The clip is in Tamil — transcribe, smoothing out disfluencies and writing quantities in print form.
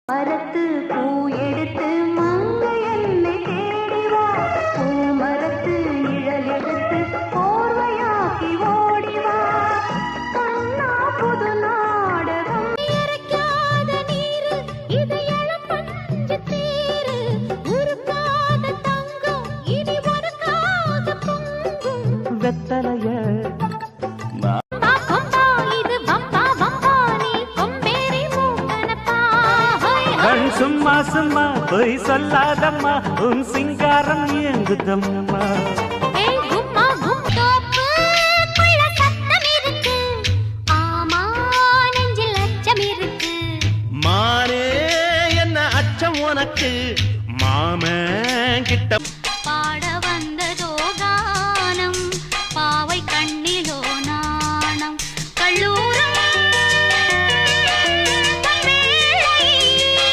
மரத்து பூ எடுத்து மங்கை என்னை தேடிவா பூமரத்து நிழல் எடுத்து போர்வையாக்கி ஓடிவா கண்ணா புது நாடகம் இறக்காத நீரு இது இளம்பஞ்சு தேரு உருக்காத தங்கம் இனி ஒருக்காத பொங்கும் வெத்தலைய சும்மா சும்மா பொய் சொல்லாதம்மா உன் சிங்காரம் இயங்குதம்மா மானே என்ன அச்சம் உனக்கு மாமன் கிட்ட